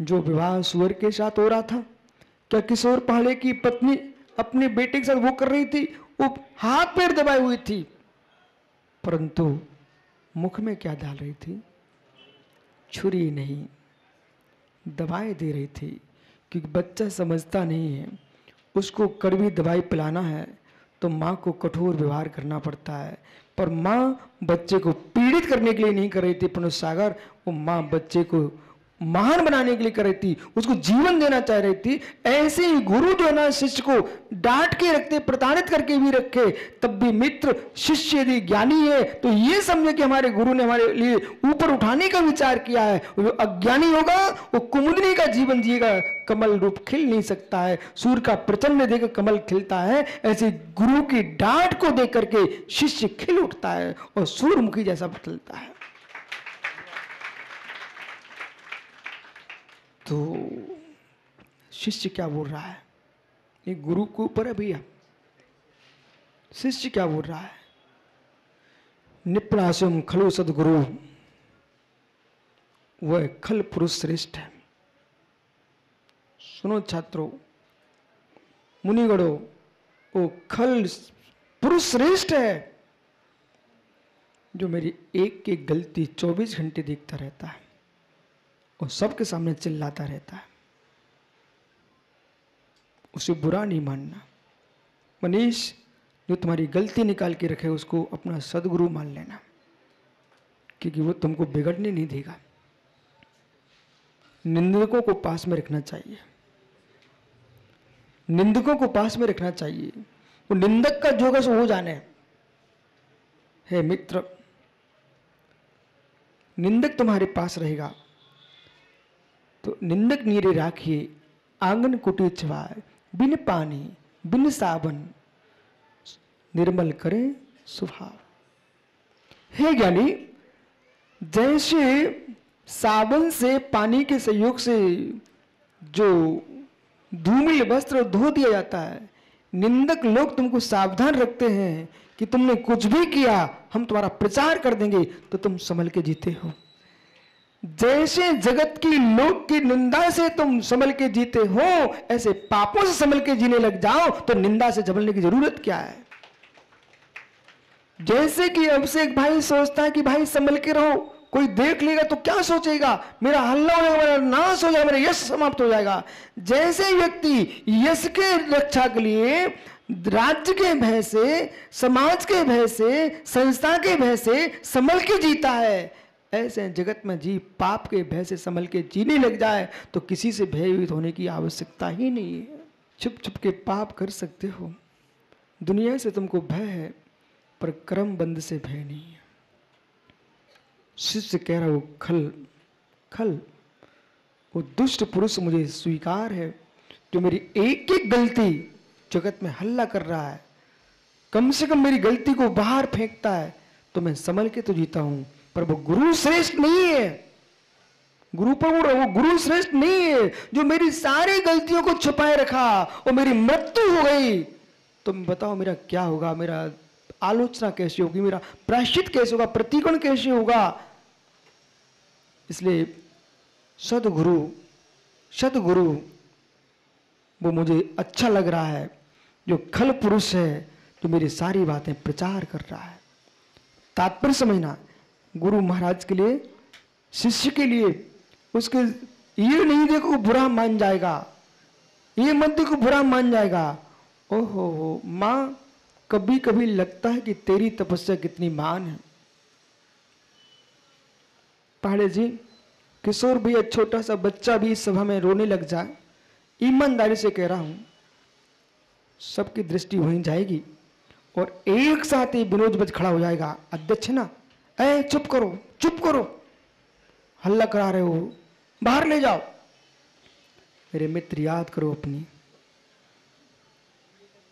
जो विवाह सुअर के साथ हो रहा था, क्या किशोर पहाड़े की पत्नी अपने बेटे के साथ वो कर रही थी? वो हाथ पैर दबाए हुई थी, परंतु मुख में क्या डाल रही थी? छुरी नहीं, दवाई दे रही थी, क्योंकि बच्चा समझता नहीं है। उसको कड़वी दवाई पिलाना है तो माँ को कठोर व्यवहार करना पड़ता है, पर माँ बच्चे को पीड़ित करने के लिए नहीं कर रही थी। पुण्य सागर, वो माँ बच्चे को महान बनाने के लिए कर रही थी, उसको जीवन देना चाह रही थी। ऐसे ही गुरु जो है ना, शिष्य को डांट के रखते, प्रताड़ित करके भी रखे, तब भी मित्र शिष्य यदि ज्ञानी है तो ये समझे कि हमारे गुरु ने हमारे लिए ऊपर उठाने का विचार किया है। जो अज्ञानी होगा वो कुमुदनी का जीवन जिएगा, कमल रूप खिल नहीं सकता है। सूर्य का प्रचंड देकर कमल खिलता है, ऐसे गुरु की डांट को देख करके शिष्य खिल उठता है और सूर्यमुखी जैसा बदलता है। तो शिष्य क्या बोल रहा है? ये गुरु के ऊपर है भैया। शिष्य क्या बोल रहा है? निपुणासुम खलु सदगुरु, वह खल पुरुष श्रेष्ठ है। सुनो छात्रों, मुनिगणों, वो खल पुरुष श्रेष्ठ है जो मेरी एक की गलती 24 घंटे देखता रहता है और सबके सामने चिल्लाता रहता है। उसे बुरा नहीं मानना। मनीष, जो तुम्हारी गलती निकाल के रखे उसको अपना सदगुरु मान लेना, क्योंकि वो तुमको बिगड़ने नहीं देगा। निंदकों को पास में रखना चाहिए, निंदकों को पास में रखना चाहिए। वो निंदक का जो हो जाने। हे मित्र, निंदक तुम्हारे पास रहेगा तो निंदक नीरे राखिए, आंगन कुटी छवाए, बिन पानी बिन साबन, निर्मल करें स्वभाव। हे ज्ञानी, जैसे साबन से पानी के सहयोग से जो धूमिल वस्त्र धो दिया जाता है, निंदक लोग तुमको सावधान रखते हैं कि तुमने कुछ भी किया हम तुम्हारा प्रचार कर देंगे, तो तुम संभल के जीते हो। जैसे जगत की लोग की निंदा से तुम संभल के जीते हो, ऐसे पापों से संभल के जीने लग जाओ तो निंदा से संभलने की जरूरत क्या है। जैसे कि अब से एक भाई सोचता है कि भाई संभल के रहो, कोई देख लेगा तो क्या सोचेगा, मेरा हल्ला हो जाएगा, मेरा नाश हो जाएगा, मेरा यश समाप्त हो जाएगा। जैसे व्यक्ति यश के रक्षा के लिए राज्य के भय से, समाज के भय से, संस्था के भय से संभल के जीता है, ऐसे जगत में जी पाप के भय से संभल के जीने लग जाए तो किसी से भयभीत होने की आवश्यकता ही नहीं है। छुप छुप के पाप कर सकते हो, दुनिया से तुमको भय है, पर कर्म बंद से भय नहीं है। शिष्य कह रहा, वो खल वो दुष्ट पुरुष मुझे स्वीकार है, जो मेरी एक एक गलती जगत में हल्ला कर रहा है, कम से कम मेरी गलती को बाहर फेंकता है तो मैं संभल के तो जीता हूं। पर वो गुरु श्रेष्ठ नहीं है, गुरु पर वो गुरु श्रेष्ठ नहीं है जो मेरी सारी गलतियों को छुपाए रखा और मेरी मृत्यु हो गई, तुम बताओ मेरा क्या होगा, मेरा आलोचना कैसे होगी, मेरा प्रायश्चित कैसे होगा, प्रतिकोण कैसे होगा। इसलिए सदगुरु वो मुझे अच्छा लग रहा है, जो खल पुरुष है, जो मेरी सारी बातें प्रचार कर रहा है। तात्पर्य समझना, गुरु महाराज के लिए, शिष्य के लिए, उसके ये नहीं देखो बुरा मान जाएगा, ये मत देखो बुरा मान जाएगा। ओहो मां, कभी कभी लगता है कि तेरी तपस्या कितनी महान है। पहाड़े जी, किशोर भी, एक छोटा सा बच्चा भी इस सभा में रोने लग जाए, ईमानदारी से कह रहा हूं, सबकी दृष्टि वहीं जाएगी और एक साथ ही विनोद बज खड़ा हो जाएगा, अध्यक्ष ना, ऐ चुप करो, हल्ला करा रहे हो, बाहर ले जाओ। मेरे मित्र, याद करो अपनी,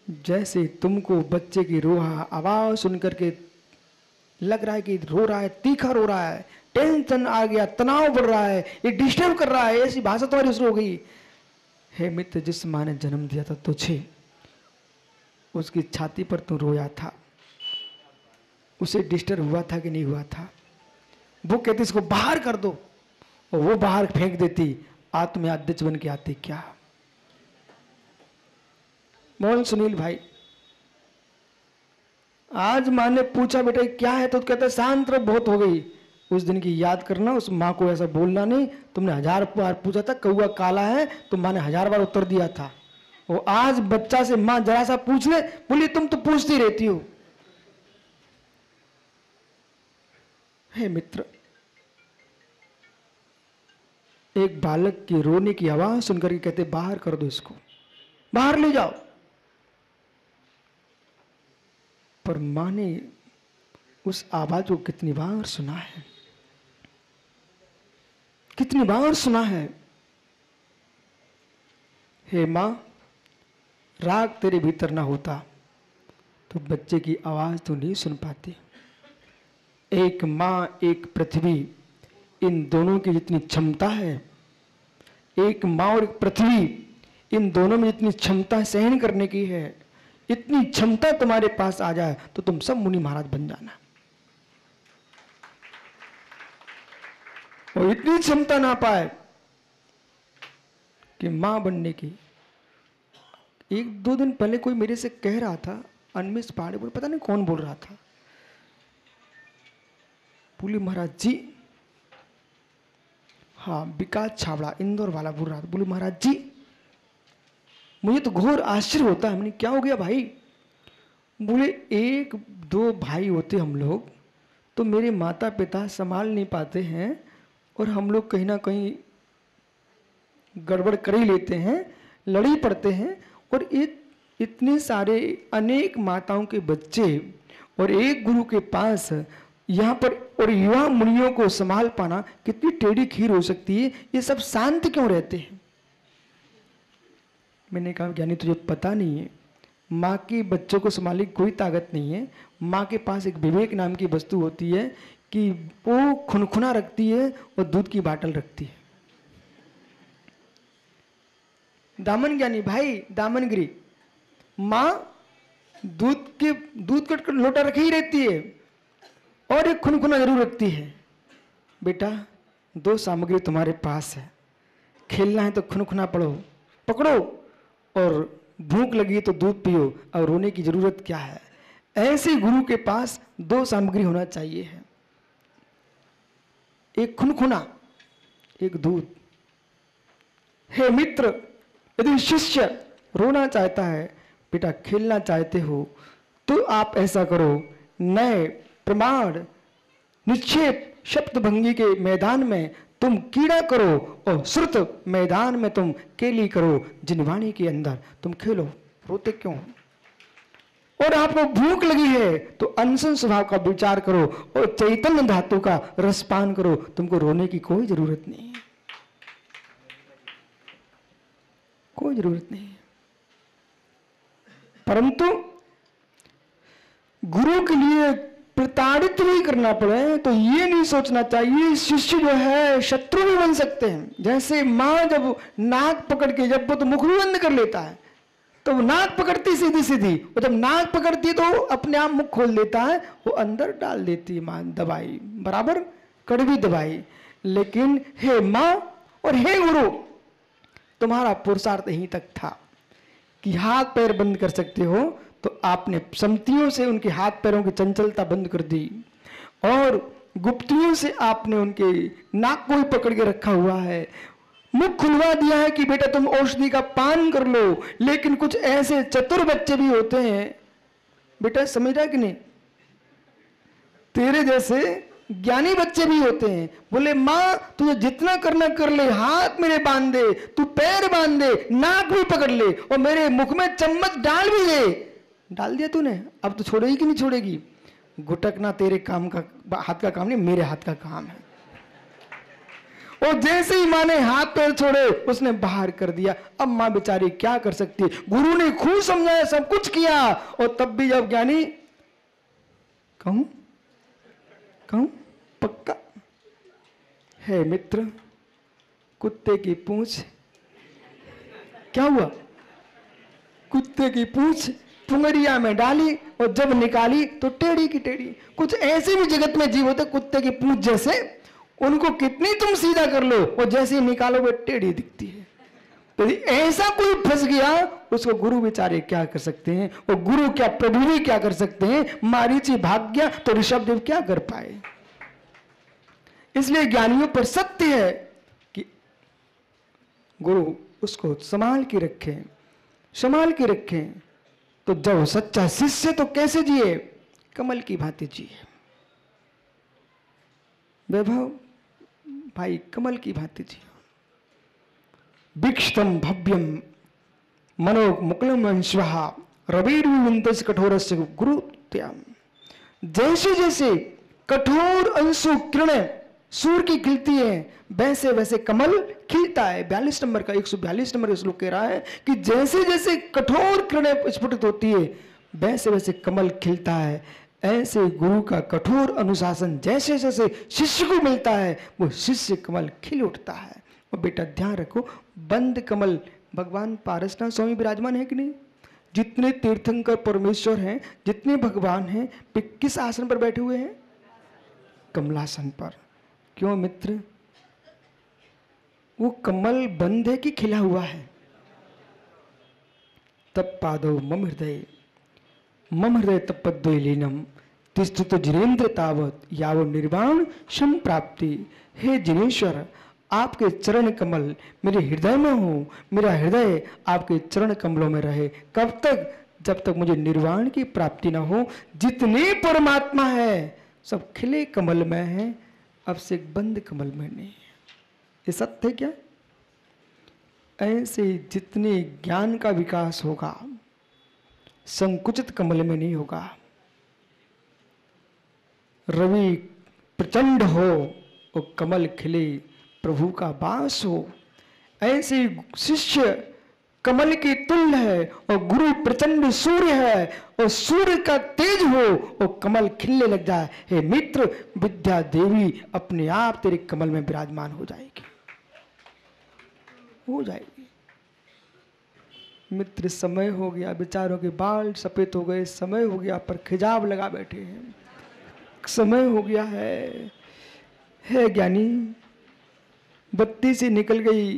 जैसे तुमको बच्चे की रोहा आवाज सुनकर के लग रहा है कि रो रहा है, तीखा रो रहा है, टेंशन आ गया, तनाव बढ़ रहा है, ये डिस्टर्ब कर रहा है, ऐसी भाषा तुम्हारी शुरू हो गई। हे मित्र, जिस मां ने जन्म दिया था तुझे, उसकी छाती पर तू रोया था, उसे डिस्टर्ब हुआ था कि नहीं हुआ था? वो कहती इसको बाहर कर दो और वो बाहर फेंक देती, आत्मयाध्यक्ष बन के आते क्या। मोहन सुनील भाई, आज माँ ने पूछा बेटा क्या है, तो कहता शांत रहो, बहुत हो गई। उस दिन की याद करना, उस माँ को ऐसा बोलना नहीं। तुमने 1000 बार पूछा था कौआ काला है, तो माँ ने 1000 बार उत्तर दिया था। वो आज बच्चा से माँ जरा सा पूछ ले, बोली तुम तो पूछती रहती हो। हे मित्र, एक बालक के रोने की आवाज सुनकर के कहते बाहर कर दो, इसको बाहर ले जाओ। पर मां ने उस आवाज को कितनी बार सुना है, कितनी बार सुना है। हे मां, राग तेरे भीतर ना होता तो बच्चे की आवाज तो नहीं सुन पाती। एक मां एक पृथ्वी, इन दोनों की जितनी क्षमता है, एक मां और एक पृथ्वी, इन दोनों में जितनी क्षमता सहन करने की है, इतनी क्षमता तुम्हारे पास आ जाए तो तुम सब मुनि महाराज बन जाना। और इतनी क्षमता ना पाए कि मां बनने की। 1-2 दिन पहले कोई मेरे से कह रहा था, अनमिस पहाड़ी, बोले पता नहीं कौन बोल रहा था, बोली महाराज जी, हाँ विकास छाबड़ा इंदौर वाला बोल रहा था, बोले महाराज जी मुझे तो घोर आश्चर्य होता है। मैंने क्या हो गया भाई? बोले 1-2 भाई होते हम लोग, तो मेरे माता पिता संभाल नहीं पाते हैं और हम लोग कहीं ना कहीं गड़बड़ कर ही लेते हैं, लड़ ही पड़ते हैं। और इतने सारे अनेक माताओं के बच्चे और एक गुरु के पास यहाँ पर और युवा मुनियों को संभाल पाना कितनी टेढ़ी खीर हो सकती है। ये सब शांत क्यों रहते हैं? मैंने कहा ज्ञानी तुझे पता नहीं है, माँ की बच्चों को संभालने की कोई ताकत नहीं है। माँ के पास एक विवेक नाम की वस्तु होती है कि वो खुनखुना रखती है और दूध की बाटल रखती है। दामन ज्ञानी भाई, दामनगिरी, माँ दूध का लोटा रखी ही रहती है और एक खुनखुना जरूर रखती है। बेटा 2 सामग्री तुम्हारे पास है, खेलना है तो खुनखुना पकड़ो और भूख लगी तो दूध पियो, और रोने की जरूरत क्या है। ऐसे गुरु के पास 2 सामग्री होना चाहिए है, एक खुनखुना, एक दूध। हे मित्र, यदि शिष्य रोना चाहता है, बेटा खेलना चाहते हो, तो आप ऐसा करो, नए प्रमाण निक्षेप शब्द भंगी के मैदान में तुम कीड़ा करो और श्रुत मैदान में तुम केली करो। जिनवाणी के अंदर तुम खेलो, रोते क्यों? और आपको भूख लगी है तो अनशन स्वभाव का विचार करो और चैतन्य धातु का रसपान करो। तुमको रोने की कोई जरूरत नहीं, कोई जरूरत नहीं। परंतु गुरु के लिए प्रताड़ित नहीं करना पड़े तो ये नहीं सोचना चाहिए शिष्य जो है शत्रु भी बन सकते हैं। जैसे माँ जब नाक पकड़ के, जब वो तो मुख भी बंद कर लेता है तो वो नाक पकड़ती सीधी सीधी, और जब नाक पकड़ती तो अपने आप मुख खोल देता है, वो अंदर डाल देती है माँ दवाई, बराबर कड़वी दवाई। लेकिन हे माँ और हे गुरु, तुम्हारा पुरुषार्थ यहीं तक था कि हाथ पैर बंद कर सकते हो, तो आपने समतियों से उनके हाथ पैरों की चंचलता बंद कर दी और गुप्तियों से आपने उनके नाक को ही पकड़ के रखा हुआ है, मुख खुलवा दिया है कि बेटा तुम औषधि का पान कर लो। लेकिन कुछ ऐसे चतुर बच्चे भी होते हैं, बेटा समझ रहा है कि नहीं, तेरे जैसे ज्ञानी बच्चे भी होते हैं। बोले माँ तुझे जितना करना कर ले, हाथ मेरे बांध दे, तू पैर बांध दे, नाक भी पकड़ ले और मेरे मुख में चम्मच डाल भी दे। डाल दिया तूने, अब तो छोड़ेगी कि नहीं छोड़ेगी? गुटकना तेरे काम का, हाथ का काम नहीं, मेरे हाथ का काम है। और जैसे ही माँ ने हाथ पैर छोड़े, उसने बाहर कर दिया। अब माँ बेचारी क्या कर सकती है? गुरु ने खूब समझाया, सब कुछ किया, और तब भी जब ज्ञानी कहूं पक्का है मित्र, कुत्ते की पूंछ, क्या हुआ? कुत्ते की पूंछ पुंगरिया में डाली और जब निकाली तो टेढ़ी की टेढ़ी। कुछ ऐसे भी जगत में जीव होते कुत्ते की पूंछ जैसे, उनको कितनी तुम सीधा कर लो, वो जैसे ही निकालो वो टेढ़ी दिखती है। तो ऐसा कोई फंस गया, उसको गुरु बेचारे क्या कर सकते हैं, वो गुरु क्या प्रभु भी क्या कर सकते हैं। मारीची भाग गया तो ऋषभदेव क्या कर पाए। इसलिए ज्ञानियों पर सत्य है कि गुरु उसको संभाल के रखें, संभाल के रखें। तो जब सच्चा शिष्य तो कैसे जिए, कमल की भांति जिए। वैभव भाई कमल की भांति जिए। भिक्षतम भव्यम मनो मुकुलम अंशवहा रविर्विंदस कठोरस्य गुरुत्याम। जैसे जैसे कठोर अंशु किरणें सूर्य की खिलती है, वैसे वैसे कमल खिलता है। 42 नंबर का 142 नंबर का श्लोक कह रहा है कि जैसे जैसे कठोर किरणें स्फुटित होती है, वैसे वैसे कमल खिलता है। ऐसे गुरु का कठोर अनुशासन जैसे जैसे शिष्य को मिलता है, वो शिष्य कमल खिल उठता है। और बेटा ध्यान रखो, बंद कमल भगवान पारसनाथ स्वामी विराजमान है कि नहीं। जितने तीर्थंकर परमेश्वर हैं, जितने भगवान हैं, वे किस आसन पर बैठे हुए हैं, कमलासन पर। क्यों मित्र, वो कमल बंद है कि खिला हुआ है। तब पादो मम हृदय तपद्वैलीनम तिष्ठतु जिनेन्द्र तावत यावो निर्वाण संप्राप्ति। हे जिनेश्वर, आपके चरण कमल मेरे हृदय में हो, मेरा हृदय आपके चरण कमलों में रहे। कब तक, जब तक मुझे निर्वाण की प्राप्ति न हो। जितने परमात्मा है सब खिले कमल में है, अब से बंद कमल में नहीं। ये सत्य है क्या। ऐसे जितने ज्ञान का विकास होगा, संकुचित कमल में नहीं होगा। रवि प्रचंड हो और कमल खिले, प्रभु का वास हो। ऐसे शिष्य कमल के तुल्य है और गुरु प्रचंड सूर्य है, और सूर्य का तेज हो और कमल खिलने लग जाए। हे मित्र, विद्या देवी अपने आप तेरे कमल में विराजमान हो जाएगी, हो जाएगी। मित्र समय हो गया, बेचारों के बाल सफेद हो गए, समय हो गया पर खिजाब लगा बैठे हैं। समय हो गया है ज्ञानी, बत्ती से निकल गई,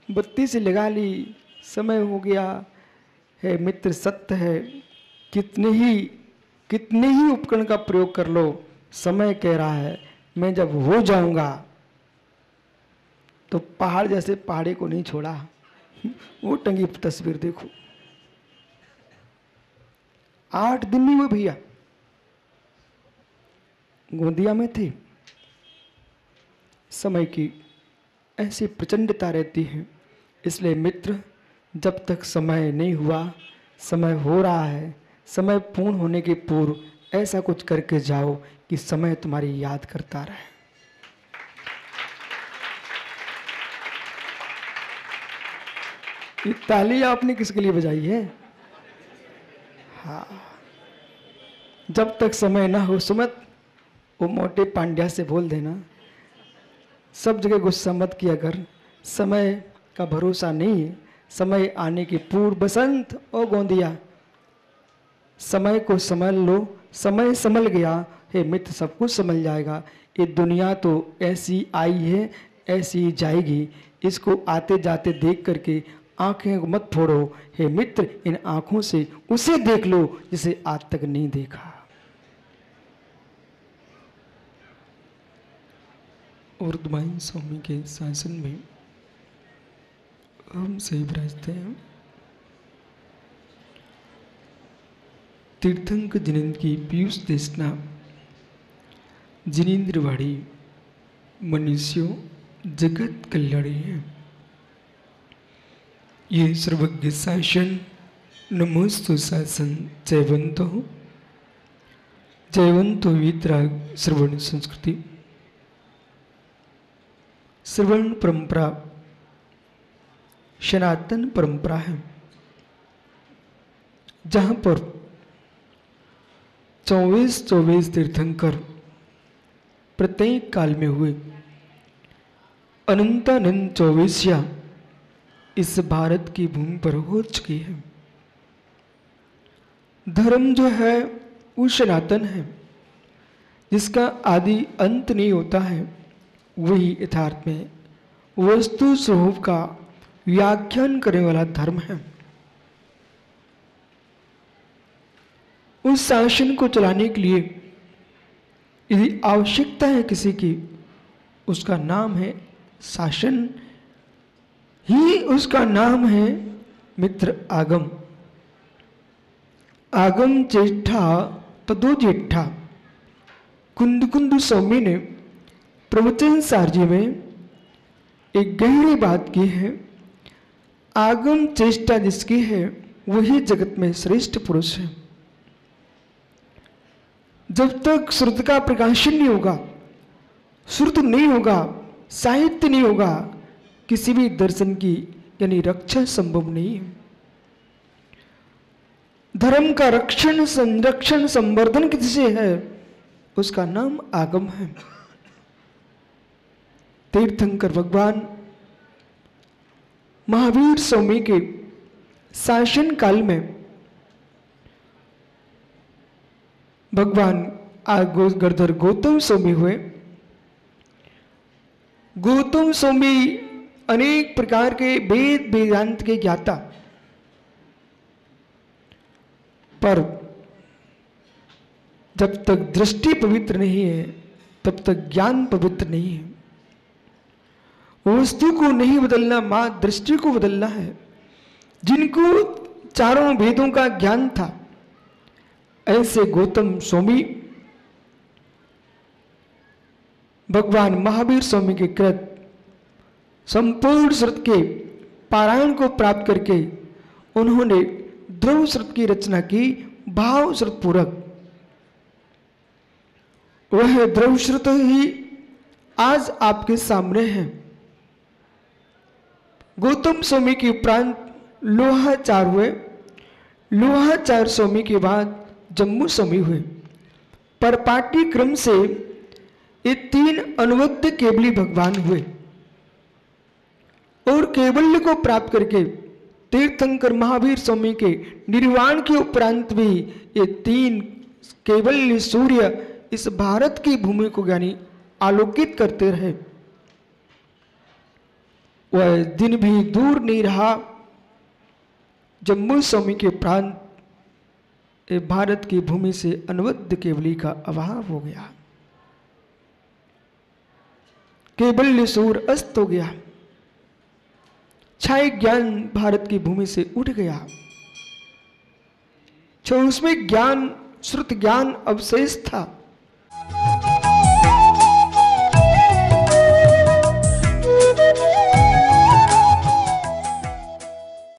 बत्ती से लगा ली, समय हो गया है। मित्र सत्य है, कितने ही उपकरण का प्रयोग कर लो, समय कह रहा है मैं जब हो जाऊंगा तो पहाड़ जैसे पहाड़ी को नहीं छोड़ा। वो टंगी तस्वीर देखो, 8 दिन नहीं हुए भैया, गोंदिया में थे। समय की ऐसी प्रचंडता रहती है। इसलिए मित्र, जब तक समय नहीं हुआ, समय हो रहा है, समय पूर्ण होने के पूर्व ऐसा कुछ करके जाओ कि समय तुम्हारी याद करता रहे। ये ताली आपने किसके लिए बजाई है। हाँ, जब तक समय ना हो, सुमत वो मोटे पांड्या से बोल देना, सब जगह गुस्सा मत किया कर, समय का भरोसा नहीं है। समय आने के पूर्व बसंत और गोंदिया, समय को समझ लो, समय संभल गया। हे मित्र, सब कुछ संभल जाएगा। ये दुनिया तो ऐसी आई है, ऐसी जाएगी। इसको आते जाते देख करके आंखें मत फोड़ो। हे मित्र, इन आंखों से उसे देख लो जिसे आज तक नहीं देखा। वर्धमान स्वामी के शासन में हम सही विराजते हैं। तीर्थंक जिनेन्द्र की पीयूष देशना जिनेन्द्रवाड़ी मनुष्यों जगत कल्याणी है। ये सर्वज्ञ शासन नमोस्तु शासन जयवंतो वितराग श्रवण संस्कृति। श्रवण परंपरा सनातन परंपरा है, जहां पर 24 तीर्थंकर प्रत्येक काल में हुए अनंतानंद 24 इस भारत की भूमि पर हो चुकी है। धर्म जो है वो सनातन है, जिसका आदि अंत नहीं होता है। वही यथार्थ में वस्तु स्वरूप का व्याख्यान करने वाला धर्म है। उस शासन को चलाने के लिए यदि आवश्यकता है किसी की, उसका नाम है शासन, ही उसका नाम है मित्र आगम। आगम ज्येष्ठा तदो ज्येष्ठा। कुंद स्वामी ने प्रवचन सारजी में एक गहरी बात की है। आगम चेष्टा जिसकी है वही जगत में श्रेष्ठ पुरुष है। जब तक श्रुत का प्रकाशन नहीं होगा, श्रुत नहीं होगा, साहित्य नहीं होगा, किसी भी दर्शन की यानी रक्षा संभव नहीं है। धर्म का रक्षण, संरक्षण, संवर्धन किससे है? उसका नाम आगम है। तीर्थंकर भगवान महावीर स्वामी के शासन काल में भगवान गणधर गौतम स्वामी हुए। गौतम स्वामी अनेक प्रकार के वेद वेदांत के ज्ञाता, पर जब तक दृष्टि पवित्र नहीं है तब तक ज्ञान पवित्र नहीं है। वस्तु को नहीं बदलना, मां दृष्टि को बदलना है। जिनको चारों वेदों का ज्ञान था, ऐसे गौतम स्वामी भगवान महावीर स्वामी के कृत संपूर्ण श्रुत के पारायण को प्राप्त करके उन्होंने ध्रुव श्रुत की रचना की, भाव श्रुत पूरक। वह ध्रुव श्रुत ही आज आपके सामने है। गौतम स्वामी के उपरांत लोहाचार हुए। लोहाचार स्वामी के बाद जम्मू स्वामी हुए। पर पाठ्यक्रम से ये 3 अनुवद्ध केवली भगवान हुए और केवल्य को प्राप्त करके तीर्थंकर महावीर स्वामी के निर्वाण के उपरांत भी ये 3 केवल्य सूर्य इस भारत की भूमि को यानी आलोकित करते रहे। वह दिन भी दूर नहीं रहा, जम्मू स्वामी के प्रांत भारत की भूमि से अनवद्य केवली का अभाव हो गया। केवल्य सूर्य अस्त हो गया, छाया ज्ञान भारत की भूमि से उठ गया। उसमें ज्ञान, श्रुत ज्ञान अवशेष था।